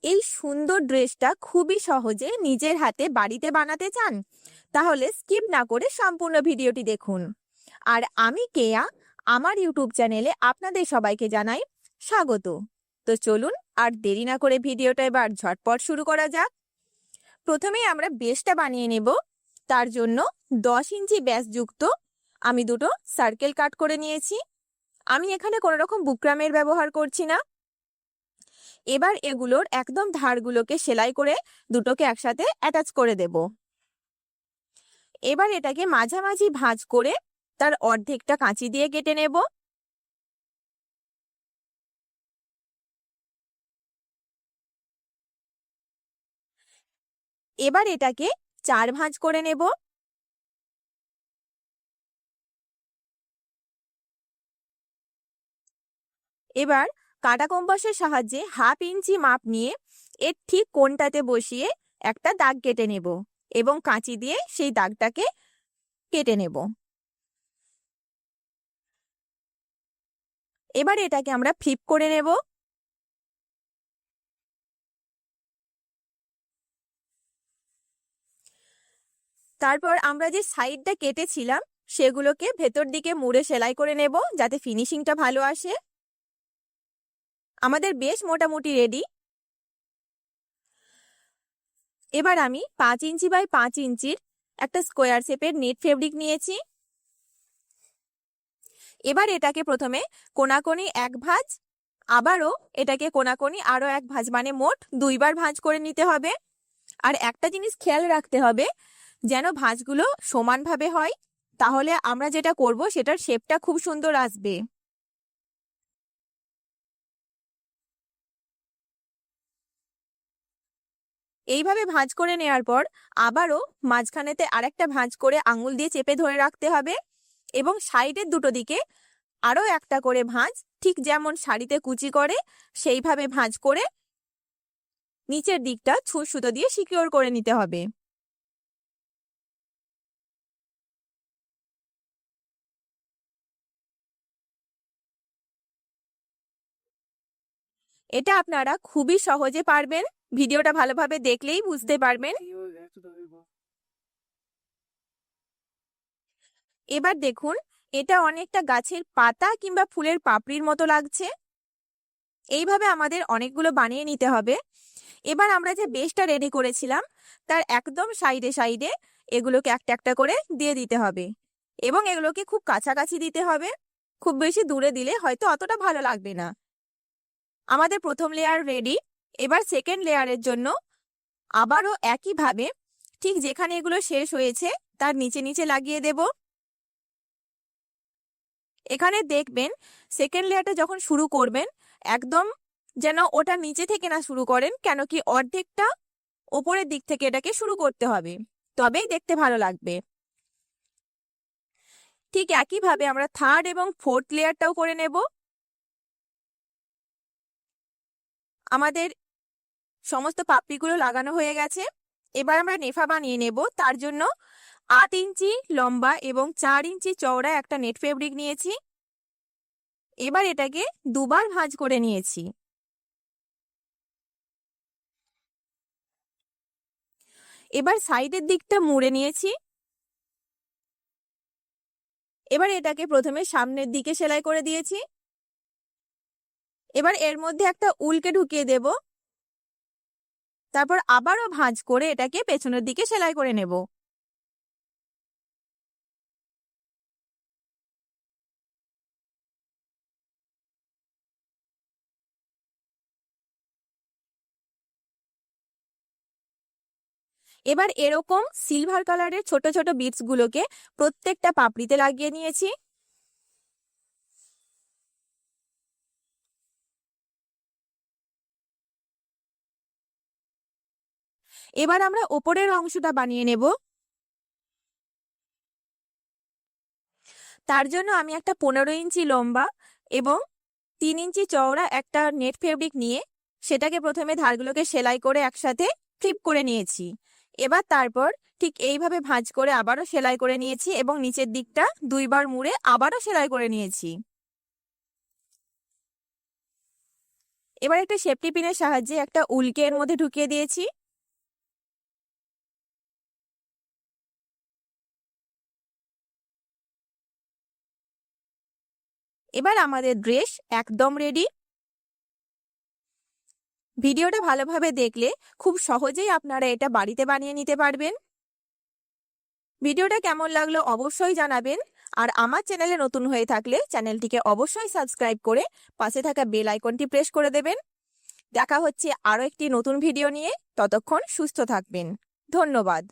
এই সুন্দর ড্রেসটা খুবই সহজে নিজের হাতে বাড়িতে বানাতে চান? তাহলে স্কিপ না করে সম্পূর্ণ ভিডিওটি দেখুন। আর আমি কেয়া, আমার ইউটিউব চ্যানেলে আপনাদের সবাইকে জানাই স্বাগত। তো চলুন আর দেরি না করে ভিডিওটা এবার ঝটপট শুরু করা যাক। প্রথমেই আমরা বেসটা বানিয়ে নেব। তার জন্য 10 ইঞ্চি ব্যাসযুক্ত আমি দুটো সার্কেল কাট করে নিয়েছি। আমি এখানে কোনো রকম বুকরামের ব্যবহার করছি না। এবার এগুলোর একদম ধারগুলোকে সেলাই করে দুটোকে একসাথে অ্যাটাচ করে দেব। এবার এটাকে মাঝামাঝি ভাঁজ করে তার অর্ধেকটা কাঁচি দিয়ে কেটে নেব। এবার এটাকে 4 ভাঁজ করে নেব। এবার কাঁটা কম্পাসের সাহায্যে 1/2 ইঞ্চি মাপ নিয়ে এর ঠিক কোণটাতে বসিয়ে একটা দাগ কেটে নেব এবং কাঁচি দিয়ে সেই দাগটাকে কেটে নেব। এবার এটাকে আমরা ফ্লিপ করে নেব। তারপর আমরা যে সাইডটা কেটেছিলাম সেগুলোকে ভেতর দিকে মুড়ে সেলাই করে নেব যাতে ফিনিশিংটা ভালো আসে। আমাদের বেশ মোটামুটি রেডি। এবার আমি 5 ইঞ্চি বাই 5 ইঞ্চির একটা স্কোয়ার শেপের নেট ফেব্রিক নিয়েছি। এবার এটাকে প্রথমে কোনাকোনি 1 ভাঁজ, আবারও এটাকে কোনাকোনি আরো 1 ভাঁজ, মানে মোট 2 বার ভাঁজ করে নিতে হবে। আর একটা জিনিস খেয়াল রাখতে হবে যেন ভাঁজগুলো সমানভাবে হয়, তাহলে আমরা যেটা করব সেটার শেপটা খুব সুন্দর আসবে। এইভাবে ভাঁজ করে নেওয়ার পর আবারও মাঝখানেতে আরেকটা ভাঁজ করে আঙুল দিয়ে চেপে ধরে রাখতে হবে এবং সাইডের দুটো দিকে আরও একটা করে ভাঁজ, ঠিক যেমন শাড়িতে কুচি করে সেইভাবে ভাঁজ করে নিচের দিকটা ছুঁচ সুতো দিয়ে সিকিউর করে নিতে হবে। এটা আপনারা খুবই সহজে পারবেন, ভিডিওটা ভালোভাবে দেখলেই বুঝতে পারবেন। এবার দেখুন, এটা অনেকটা গাছের পাতা কিংবা ফুলের পাপড়ির মতো লাগছে। এইভাবে আমাদের অনেকগুলো বানিয়ে নিতে হবে। এবার আমরা যে বেসটা রেডি করেছিলাম তার একদম সাইডে সাইডে এগুলোকে একটা একটা করে দিয়ে দিতে হবে এবং এগুলোকে খুব কাছাকাছি দিতে হবে। খুব বেশি দূরে দিলে হয়তো অতটা ভালো লাগবে না। আমাদের প্রথম লেয়ার রেডি। এবার সেকেন্ড লেয়ারের জন্য আবারও একইভাবে ঠিক যেখানে এগুলো শেষ হয়েছে তার নিচে নিচে লাগিয়ে দেব। এখানে দেখবেন সেকেন্ড লেয়ারটা যখন শুরু করবেন একদম যেন ওটা নিচে থেকে না শুরু করেন, কেন কি অর্ধেকটা ওপরের দিক থেকে এটাকে শুরু করতে হবে, তবেই দেখতে ভালো লাগবে। ঠিক একইভাবে আমরা থার্ড এবং ফোর্থ লেয়ারটাও করে নেব। আমাদের সমস্ত পাপড়িগুলো লাগানো হয়ে গেছে। এবার আমরা নেফা বানিয়ে নেব। তার জন্য 8 ইঞ্চি লম্বা এবং 4 ইঞ্চি চওড়া একটা নেট ফেব্রিক নিয়েছি। এবার এটাকে দুবার ভাঁজ করে নিয়েছি। এবার সাইডের দিকটা মুড়ে নিয়েছি। এবার এটাকে প্রথমে সামনের দিকে সেলাই করে দিয়েছি। এবার এর মধ্যে একটা উলকে ঢুকিয়ে দেব। তারপর আবারও ভাঁজ করে এটাকে পেছনের দিকে সেলাই করে নেব। এবার এরকম সিলভার কালারের ছোট ছোট বিটস গুলোকে প্রত্যেকটা পাপড়িতে লাগিয়ে নিয়েছি। এবার আমরা ওপরের অংশটা বানিয়ে নেব। তার জন্য আমি একটা 15 ইঞ্চি লম্বা এবং 3 ইঞ্চি চওড়া একটা নেট ফেব্রিক নিয়ে সেটাকে প্রথমে ধারগুলোকে সেলাই করে একসাথে ফ্লিপ করে নিয়েছি। এবার তারপর ঠিক এইভাবে ভাঁজ করে আবারও সেলাই করে নিয়েছি এবং নিচের দিকটা 2 বার মুড়ে আবারও সেলাই করে নিয়েছি। এবার একটা সেফটি পিনের সাহায্যে একটা উলকে এর মধ্যে ঢুকিয়ে দিয়েছি। এবার আমাদের ড্রেস একদম রেডি। ভিডিওটা ভালোভাবে দেখলে খুব সহজেই আপনারা এটা বাড়িতে বানিয়ে নিতে পারবেন। ভিডিওটা কেমন লাগলো অবশ্যই জানাবেন, আর আমার চ্যানেলে নতুন হয়ে থাকলে চ্যানেলটিকে অবশ্যই সাবস্ক্রাইব করে পাশে থাকা বেল আইকনটি প্রেস করে দেবেন। দেখা হচ্ছে আরও একটি নতুন ভিডিও নিয়ে, ততক্ষণ সুস্থ থাকবেন। ধন্যবাদ।